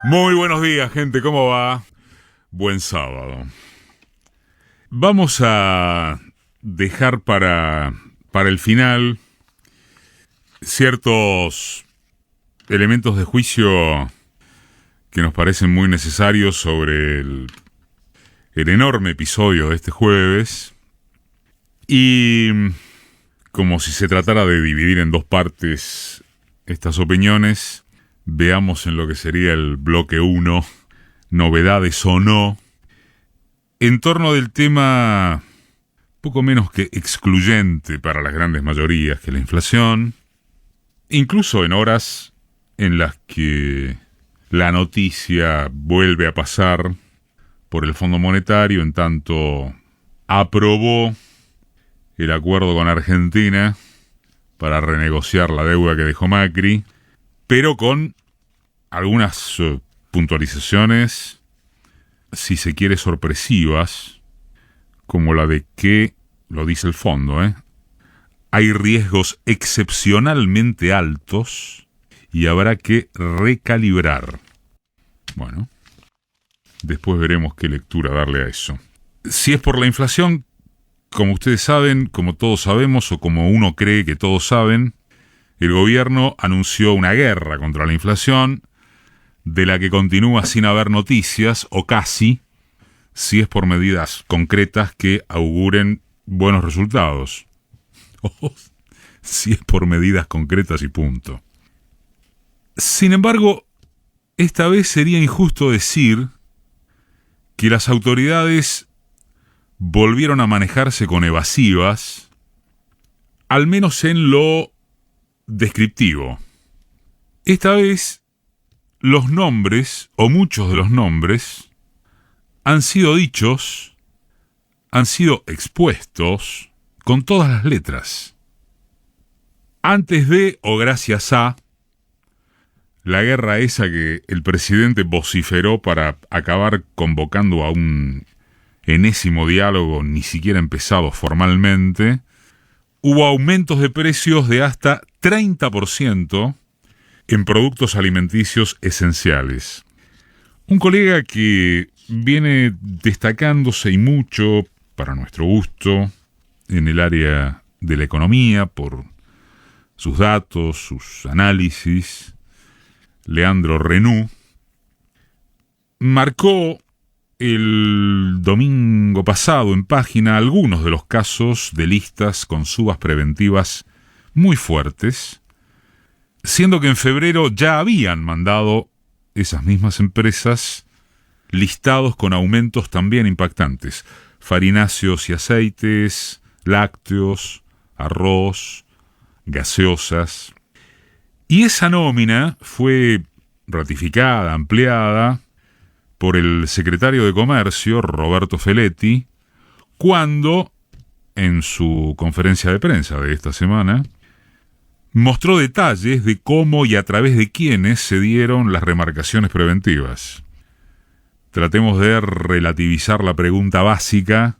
Muy buenos días, gente, ¿cómo va? Buen sábado. Vamos a dejar para el final ciertos elementos de juicio que nos parecen muy necesarios sobre el enorme episodio de este jueves. Y como si se tratara de dividir en dos partes estas opiniones, veamos en lo que sería el bloque 1, novedades o no, en torno del tema poco menos que excluyente para las grandes mayorías que la inflación, incluso en horas en las que la noticia vuelve a pasar por el Fondo Monetario, en tanto aprobó el acuerdo con Argentina para renegociar la deuda que dejó Macri, pero con algunas puntualizaciones, si se quiere, sorpresivas, como la de que, lo dice el fondo, hay riesgos excepcionalmente altos y habrá que recalibrar. Bueno, después veremos qué lectura darle a eso. Si es por la inflación, como ustedes saben, como todos sabemos, o como uno cree que todos saben, el gobierno anunció una guerra contra la inflación, de la que continúa sin haber noticias, o casi, si es por medidas concretas que auguren buenos resultados. O si es por medidas concretas y punto. Sin embargo, esta vez sería injusto decir que las autoridades volvieron a manejarse con evasivas, al menos en lo descriptivo. Esta vez, los nombres, o muchos de los nombres, han sido dichos, han sido expuestos con todas las letras. Antes de, o gracias a, la guerra esa que el presidente vociferó para acabar convocando a un enésimo diálogo ni siquiera empezado formalmente, hubo aumentos de precios de hasta 30% en productos alimenticios esenciales. Un colega que viene destacándose y mucho, para nuestro gusto, en el área de la economía, por sus datos, sus análisis, Leandro Renú, marcó el domingo pasado en página algunos de los casos de listas con subas preventivas muy fuertes, siendo que en febrero ya habían mandado esas mismas empresas listados con aumentos también impactantes: farináceos y aceites, lácteos, arroz, gaseosas. Y esa nómina fue ratificada, ampliada por el secretario de Comercio, Roberto Feletti, cuando, en su conferencia de prensa de esta semana, mostró detalles de cómo y a través de quiénes se dieron las remarcaciones preventivas. Tratemos de relativizar la pregunta básica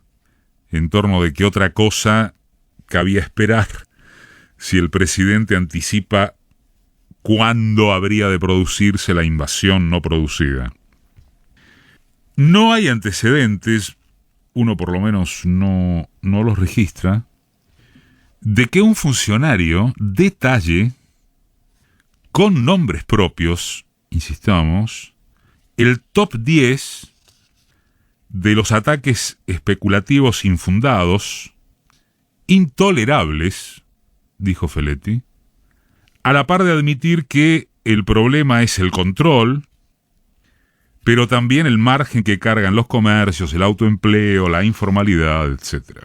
en torno de qué otra cosa cabía esperar si el presidente anticipa cuándo habría de producirse la invasión no producida. No hay antecedentes, uno por lo menos no los registra, de que un funcionario detalle con nombres propios, insistamos, el top 10 de los ataques especulativos infundados, intolerables, dijo Feletti, a la par de admitir que el problema es el control, pero también el margen que cargan los comercios, el autoempleo, la informalidad, etc.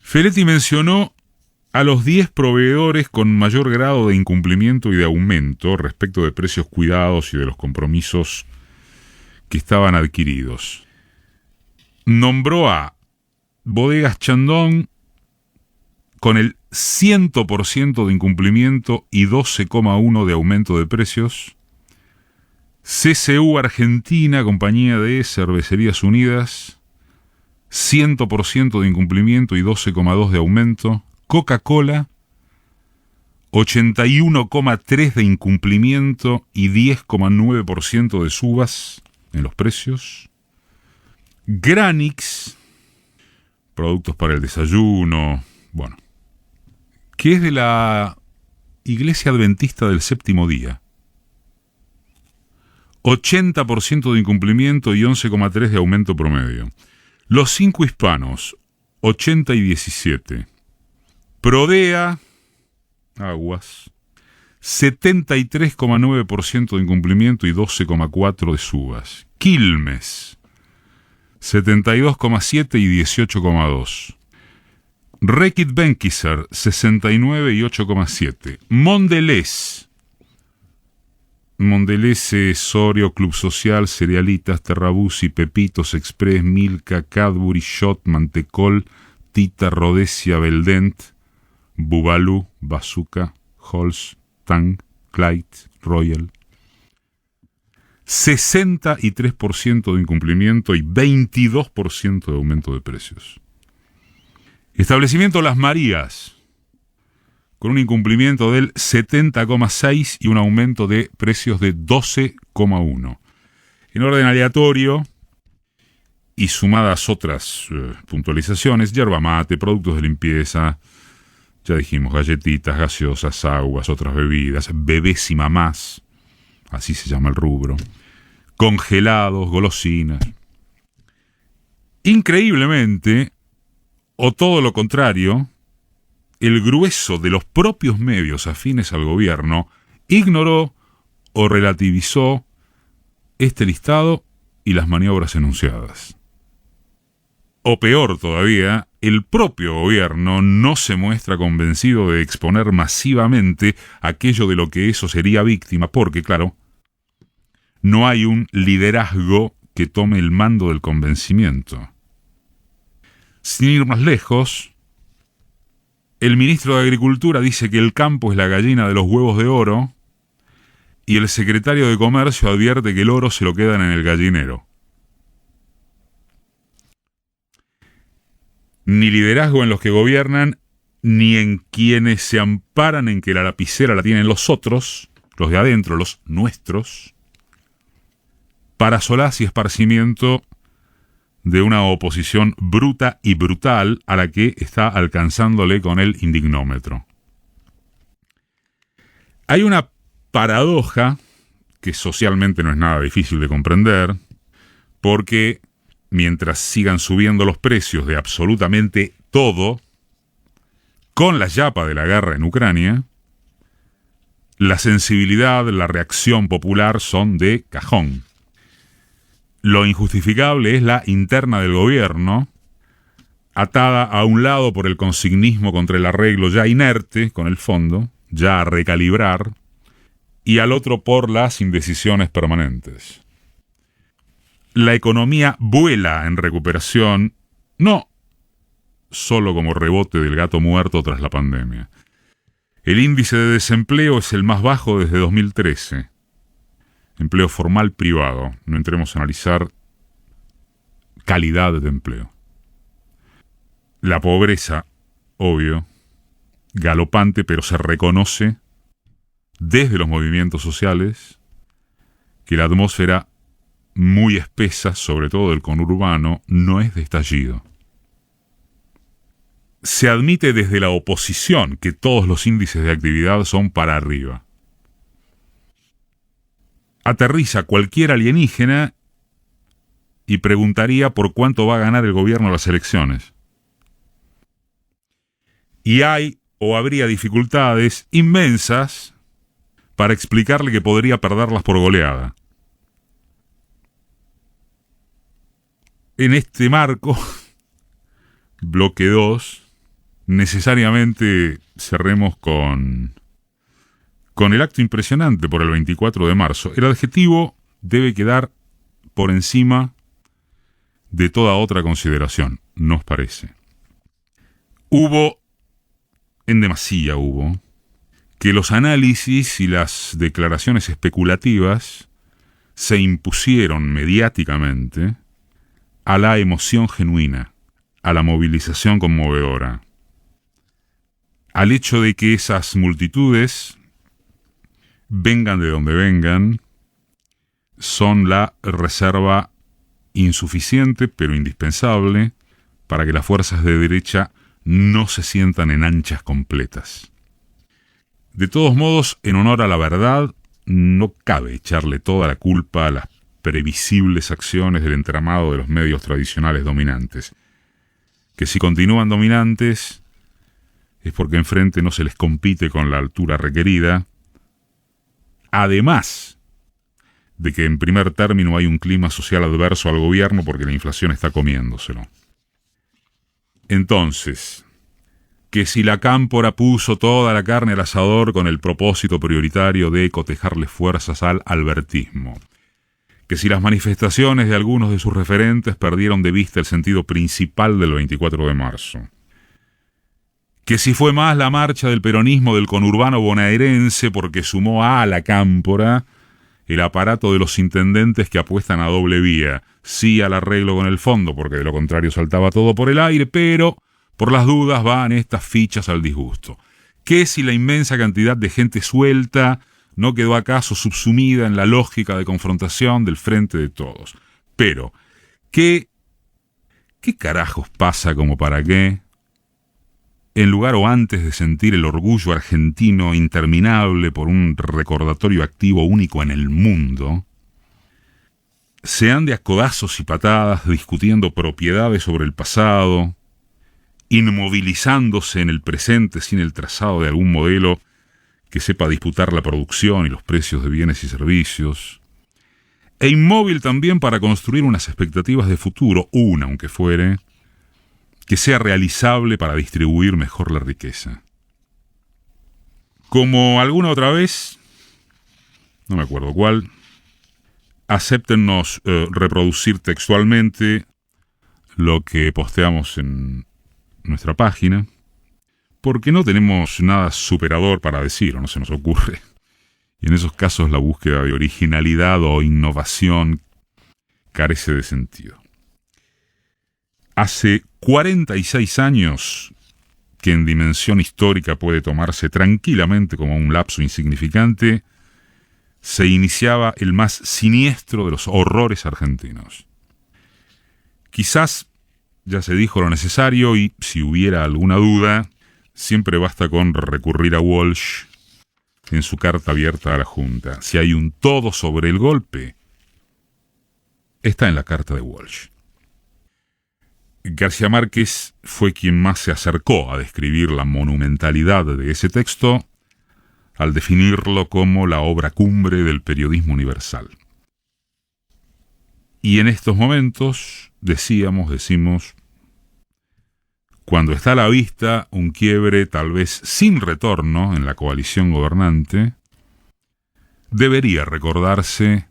Feletti mencionó a los 10 proveedores con mayor grado de incumplimiento y de aumento respecto de precios cuidados y de los compromisos que estaban adquiridos. Nombró a Bodegas Chandon con el 100% de incumplimiento y 12,1% de aumento de precios, CCU Argentina, Compañía de Cervecerías Unidas, 100% de incumplimiento y 12,2% de aumento, Coca-Cola, 81,3% de incumplimiento y 10,9% de subas en los precios. Granix, productos para el desayuno, bueno, que es de la Iglesia Adventista del Séptimo Día. 80% de incumplimiento y 11,3% de aumento promedio. Los 5 hispanos, 80 y 17. Prodea, aguas, 73,9% de incumplimiento y 12,4% de subas. Quilmes, 72,7 y 18,2. Reckitt Benckiser, 69 y 8,7. Mondelez, Sorio, Club Social, Cerealitas, Terrabuzzi, Pepitos, Express, Milka, Cadbury, Schott, Mantecol, Tita, Rhodesia, Beldent, Bubalu, Bazooka, Halls, Tang, Clyde, Royal. 63% de incumplimiento y 22% de aumento de precios. Establecimiento Las Marías, con un incumplimiento del 70,6 y un aumento de precios de 12,1. En orden aleatorio y sumadas otras puntualizaciones, yerba mate, productos de limpieza, ya dijimos, galletitas, gaseosas, aguas, otras bebidas, bebés y mamás, así se llama el rubro, congelados, golosinas. Increíblemente, o todo lo contrario, el grueso de los propios medios afines al gobierno ignoró o relativizó este listado y las maniobras enunciadas. O peor todavía, el propio gobierno no se muestra convencido de exponer masivamente aquello de lo que eso sería víctima, porque, claro, no hay un liderazgo que tome el mando del convencimiento. Sin ir más lejos, el ministro de Agricultura dice que el campo es la gallina de los huevos de oro y el secretario de Comercio advierte que el oro se lo quedan en el gallinero. Ni liderazgo en los que gobiernan, ni en quienes se amparan en que la lapicera la tienen los otros, los de adentro, los nuestros, para solaz y esparcimiento de una oposición bruta y brutal a la que está alcanzándole con el indignómetro. Hay una paradoja que socialmente no es nada difícil de comprender, porque mientras sigan subiendo los precios de absolutamente todo, con la yapa de la guerra en Ucrania, la sensibilidad, la reacción popular son de cajón. Lo injustificable es la interna del gobierno, atada a un lado por el consignismo contra el arreglo ya inerte con el fondo, ya a recalibrar, y al otro por las indecisiones permanentes. La economía vuela en recuperación, no solo como rebote del gato muerto tras la pandemia. El índice de desempleo es el más bajo desde 2013. Empleo formal privado. No entremos a analizar calidad de empleo. La pobreza, obvio, galopante, pero se reconoce desde los movimientos sociales que la atmósfera muy espesa, sobre todo del conurbano, no es de estallido. Se admite desde la oposición que todos los índices de actividad son para arriba. Aterriza cualquier alienígena y preguntaría por cuánto va a ganar el gobierno las elecciones. Y hay o habría dificultades inmensas para explicarle que podría perderlas por goleada. En este marco, bloque 2, necesariamente cerremos con el acto impresionante por el 24 de marzo. El adjetivo debe quedar por encima de toda otra consideración, ¿nos parece? En demasía hubo, que los análisis y las declaraciones especulativas se impusieron mediáticamente a la emoción genuina, a la movilización conmovedora, al hecho de que esas multitudes, vengan de donde vengan, son la reserva insuficiente pero indispensable para que las fuerzas de derecha no se sientan en anchas completas. De todos modos, en honor a la verdad, no cabe echarle toda la culpa a las previsibles acciones del entramado de los medios tradicionales dominantes, que si continúan dominantes es porque enfrente no se les compite con la altura requerida, además de que en primer término hay un clima social adverso al gobierno porque la inflación está comiéndoselo. Entonces, que si la cámpora puso toda la carne al asador con el propósito prioritario de cotejarle fuerzas al albertismo, que si las manifestaciones de algunos de sus referentes perdieron de vista el sentido principal del 24 de marzo, que si fue más la marcha del peronismo del conurbano bonaerense porque sumó a la cámpora el aparato de los intendentes que apuestan a doble vía, sí al arreglo con el fondo, porque de lo contrario saltaba todo por el aire, pero por las dudas van estas fichas al disgusto. ¿Qué si la inmensa cantidad de gente suelta no quedó acaso subsumida en la lógica de confrontación del frente de todos? Pero, ¿qué carajos pasa como para qué, en lugar o antes de sentir el orgullo argentino interminable por un recordatorio activo único en el mundo, se ande a codazos y patadas discutiendo propiedades sobre el pasado, inmovilizándose en el presente sin el trazado de algún modelo que sepa disputar la producción y los precios de bienes y servicios, e inmóvil también para construir unas expectativas de futuro, una aunque fuere, que sea realizable para distribuir mejor la riqueza. Como alguna otra vez, no me acuerdo cuál, acéptennos reproducir textualmente lo que posteamos en nuestra página, porque no tenemos nada superador para decir, o no se nos ocurre. Y en esos casos la búsqueda de originalidad o innovación carece de sentido. Hace 46 años que en dimensión histórica puede tomarse tranquilamente como un lapso insignificante, se iniciaba el más siniestro de los horrores argentinos. Quizás ya se dijo lo necesario y, si hubiera alguna duda, siempre basta con recurrir a Walsh en su carta abierta a la Junta. Si hay un todo sobre el golpe, está en la carta de Walsh. García Márquez fue quien más se acercó a describir la monumentalidad de ese texto al definirlo como la obra cumbre del periodismo universal. Y en estos momentos, decimos, cuando está a la vista un quiebre tal vez sin retorno en la coalición gobernante, debería recordarse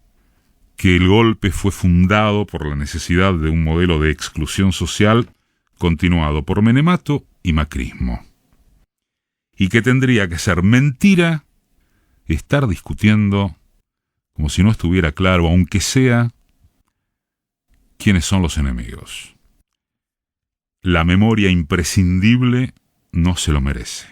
que el golpe fue fundado por la necesidad de un modelo de exclusión social continuado por menemato y macrismo, y que tendría que ser mentira estar discutiendo como si no estuviera claro, aunque sea, quiénes son los enemigos. La memoria imprescindible no se lo merece.